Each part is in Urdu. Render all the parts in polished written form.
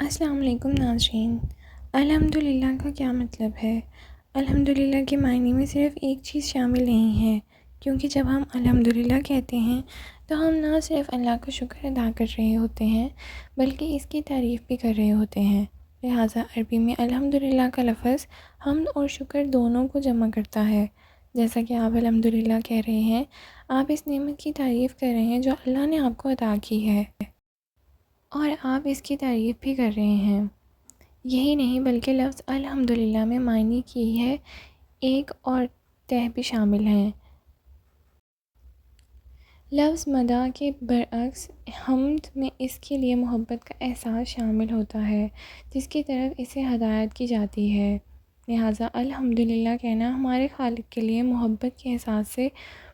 السلام علیکم ناظرین۔ الحمدللہ کا کیا مطلب ہے؟ الحمدللہ کے معنی میں صرف ایک چیز شامل نہیں ہے، کیونکہ جب ہم الحمدللہ کہتے ہیں تو ہم نہ صرف اللہ کا شکر ادا کر رہے ہوتے ہیں بلکہ اس کی تعریف بھی کر رہے ہوتے ہیں۔ لہٰذا عربی میں الحمدللہ کا لفظ حمد اور شکر دونوں کو جمع کرتا ہے۔ جیسا کہ آپ الحمدللہ کہہ رہے ہیں، آپ اس نعمت کی تعریف کر رہے ہیں جو اللہ نے آپ کو عطا کی ہے، اور آپ اس کی تعریف بھی کر رہے ہیں۔ یہی نہیں بلکہ لفظ الحمدللہ میں معنی کی ہے ایک اور تہ بھی شامل ہیں۔ لفظ مدح کے برعکس حمد میں اس کے لیے محبت کا احساس شامل ہوتا ہے جس کی طرف اسے ہدایت کی جاتی ہے۔ لہٰذا الحمدللہ کہنا ہمارے خالق کے لیے محبت کے احساس سے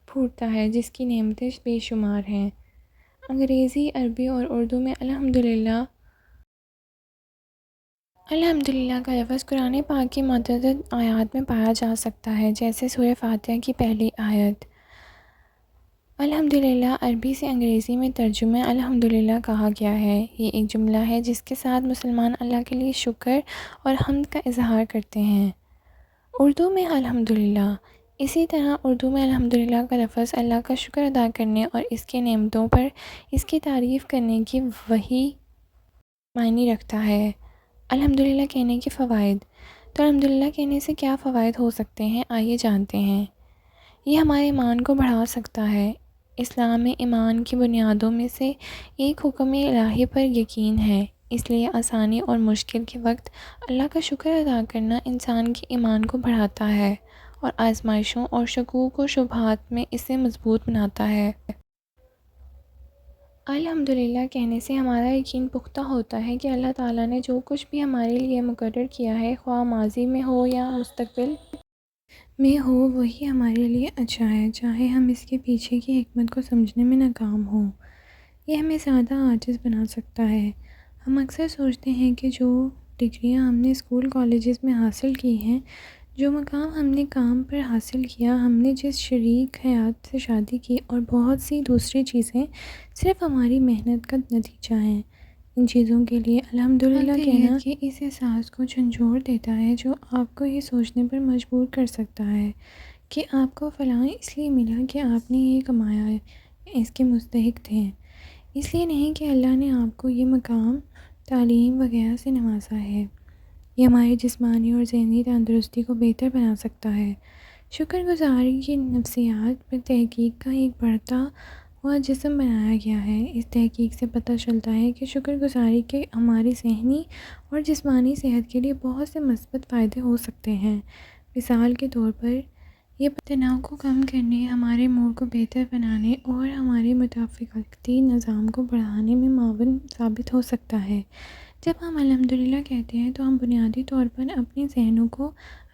پھوٹتا ہے جس کی نعمتیں بے شمار ہیں۔ انگریزی، عربی اور اردو میں الحمدللہ کا لفظ قرآن پاک کی متعدد آیات میں پایا جا سکتا ہے، جیسے سورہ فاتحہ کی پہلی آیت۔ الحمدللہ عربی سے انگریزی میں ترجمہ الحمدللہ کہا گیا ہے۔ یہ ایک جملہ ہے جس کے ساتھ مسلمان اللہ کے لیے شکر اور حمد کا اظہار کرتے ہیں۔ اردو میں الحمدللہ، اسی طرح اردو میں الحمدللہ کا لفظ اللہ کا شکر ادا کرنے اور اس کے نعمتوں پر اس کی تعریف کرنے کی وہی معنی رکھتا ہے۔ الحمدللہ کہنے کے فوائد۔ تو الحمدللہ کہنے سے کیا فوائد ہو سکتے ہیں، آئیے جانتے ہیں۔ یہ ہمارے ایمان کو بڑھا سکتا ہے۔ اسلام میں ایمان کی بنیادوں میں سے ایک حکم الہی پر یقین ہے، اس لیے آسانی اور مشکل کے وقت اللہ کا شکر ادا کرنا انسان کے ایمان کو بڑھاتا ہے اور آزمائشوں اور شکوک و شبہات میں اسے مضبوط بناتا ہے۔ الحمدللہ کہنے سے ہمارا یقین پختہ ہوتا ہے کہ اللہ تعالیٰ نے جو کچھ بھی ہمارے لیے مقرر کیا ہے، خواہ ماضی میں ہو یا مستقبل میں ہو، وہی ہمارے لیے اچھا ہے، چاہے ہم اس کے پیچھے کی حکمت کو سمجھنے میں ناکام ہوں۔ یہ ہمیں زیادہ عاجز بنا سکتا ہے۔ ہم اکثر سوچتے ہیں کہ جو ڈگریاں ہم نے اسکول کالجز میں حاصل کی ہیں، جو مقام ہم نے کام پر حاصل کیا، ہم نے جس شریک حیات سے شادی کی اور بہت سی دوسری چیزیں صرف ہماری محنت کا نتیجہ ہیں۔ ان چیزوں کے لیے الحمدللہ کہنا کہ اس احساس کو جھنجھوڑ دیتا ہے جو آپ کو یہ سوچنے پر مجبور کر سکتا ہے کہ آپ کو فلاں اس لیے ملا کہ آپ نے یہ کمایا ہے، اس کے مستحق تھے، اس لیے نہیں کہ اللہ نے آپ کو یہ مقام، تعلیم وغیرہ سے نوازا ہے۔ یہ ہماری جسمانی اور ذہنی تندرستی کو بہتر بنا سکتا ہے۔ شکر گزاری کی نفسیات پر تحقیق کا ایک بڑھتا ہوا جسم بنایا گیا ہے۔ اس تحقیق سے پتہ چلتا ہے کہ شکر گزاری کے ہماری ذہنی اور جسمانی صحت کے لیے بہت سے مثبت فائدے ہو سکتے ہیں۔ مثال کے طور پر یہ تناؤ کو کم کرنے، ہمارے موڈ کو بہتر بنانے اور ہمارے مطابقتی نظام کو بڑھانے میں معاون ثابت ہو سکتا ہے۔ جب ہم الحمدللہ کہتے ہیں تو ہم بنیادی طور پر اپنے ذہنوں کو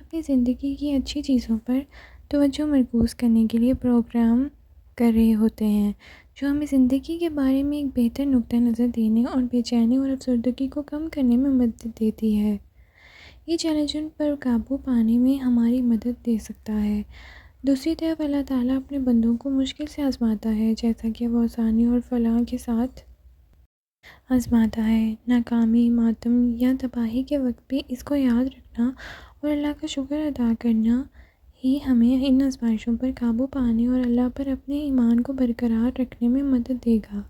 اپنی زندگی کی اچھی چیزوں پر توجہ مرکوز کرنے کے لیے پروگرام کر رہے ہوتے ہیں، جو ہمیں زندگی کے بارے میں ایک بہتر نقطہ نظر دینے اور بے چینی اور افسردگی کو کم کرنے میں مدد دیتی ہے۔ یہ چیلنجوں پر قابو پانے میں ہماری مدد دے سکتا ہے۔ دوسری طرف اللہ تعالیٰ اپنے بندوں کو مشکل سے آزماتا ہے، جیسا کہ وہ آسانی اور فلاح کے ساتھ آزماتا ہے۔ ناکامی، ماتم یا تباہی کے وقت بھی اس کو یاد رکھنا اور اللہ کا شکر ادا کرنا ہی ہمیں ان آزمائشوں پر قابو پانے اور اللہ پر اپنے ایمان کو برقرار رکھنے میں مدد دے گا۔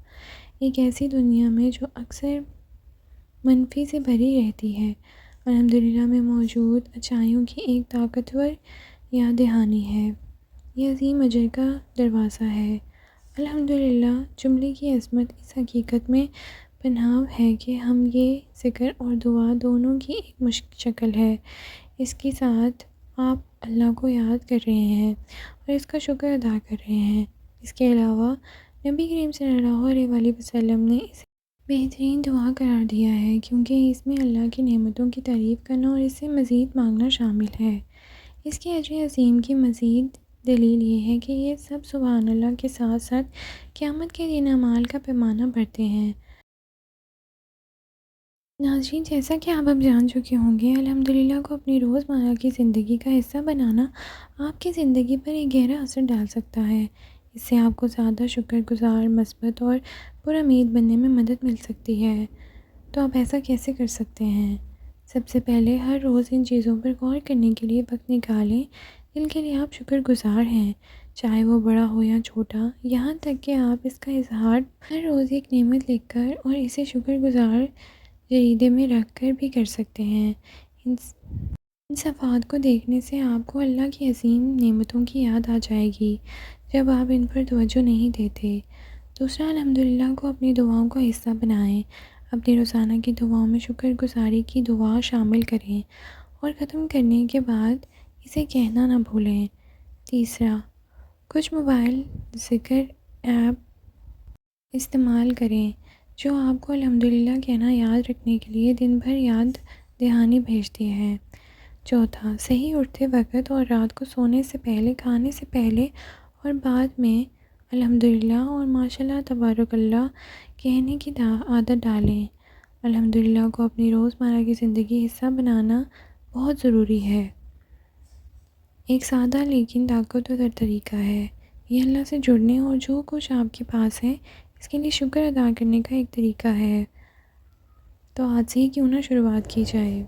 ایک ایسی دنیا میں جو اکثر منفی سے بھری رہتی ہے، الحمدللہ میں موجود اچھائیوں کی ایک طاقتور یاد دہانی ہے۔ یہ عظیم اجر کا دروازہ ہے۔ الحمدللہ جملے کی عظمت اس حقیقت میں پنہاں ہے کہ ہم یہ ذکر اور دعا دونوں کی ایک شکل ہے۔ اس کے ساتھ آپ اللہ کو یاد کر رہے ہیں اور اس کا شکر ادا کر رہے ہیں۔ اس کے علاوہ نبی کریم صلی اللہ علیہ وسلم نے اسے بہترین دعا قرار دیا ہے، کیونکہ اس میں اللہ کی نعمتوں کی تعریف کرنا اور اس سے مزید مانگنا شامل ہے۔ اس کے اجر عظیم کی مزید دلیل یہ ہے کہ یہ سب سبحان اللہ کے ساتھ ساتھ قیامت کے دن اعمال کا پیمانہ بڑھتے ہیں۔ ناظرین، جیسا کہ آپ اب جان چکے ہوں گے، الحمدللہ کو اپنی روزمرہ کی زندگی کا حصہ بنانا آپ کی زندگی پر ایک گہرا اثر ڈال سکتا ہے۔ اس سے آپ کو زیادہ شکر گزار، مثبت اور پر امید بننے میں مدد مل سکتی ہے۔ تو آپ ایسا کیسے کر سکتے ہیں؟ سب سے پہلے ہر روز ان چیزوں پر غور کرنے کے لیے وقت نکالیں جن کے لیے آپ شکر گزار ہیں، چاہے وہ بڑا ہو یا چھوٹا، یہاں تک کہ آپ اس کا اظہار ہر روز ایک نعمت لکھ کر اور اسے شکر گزار جریدے میں رکھ کر بھی کر سکتے ہیں۔ ان ان صفحات کو دیکھنے سے آپ کو اللہ کی عظیم نعمتوں کی یاد آ جائے گی جب آپ ان پر توجہ نہیں دیتے۔ دوسرا، الحمدللہ کو اپنی دعاؤں کا حصہ بنائیں۔ اپنی روزانہ کی دعاؤں میں شکر گزاری کی دعا شامل کریں اور ختم کرنے کے بعد اسے کہنا نہ بھولیں۔ تیسرا، کچھ موبائل ذکر ایپ استعمال کریں جو آپ کو الحمدللہ کہنا یاد رکھنے کے لیے دن بھر یاد دہانی بھیجتی ہے۔ چوتھا، صحیح اٹھتے وقت اور رات کو سونے سے پہلے، کھانے سے پہلے اور بعد میں الحمدللہ اور ماشاءاللہ تبارک اللہ کہنے کی عادت ڈالیں۔ الحمدللہ کو اپنی روزمرہ کی زندگی حصہ بنانا بہت ضروری ہے۔ ایک سادہ لیکن طاقتور طریقہ ہے۔ یہ اللہ سے جڑنے اور جو کچھ آپ کے پاس ہے اس کے لیے شکر ادا کرنے کا ایک طریقہ ہے۔ تو آج سے ہی کیوں نہ شروعات کی جائے۔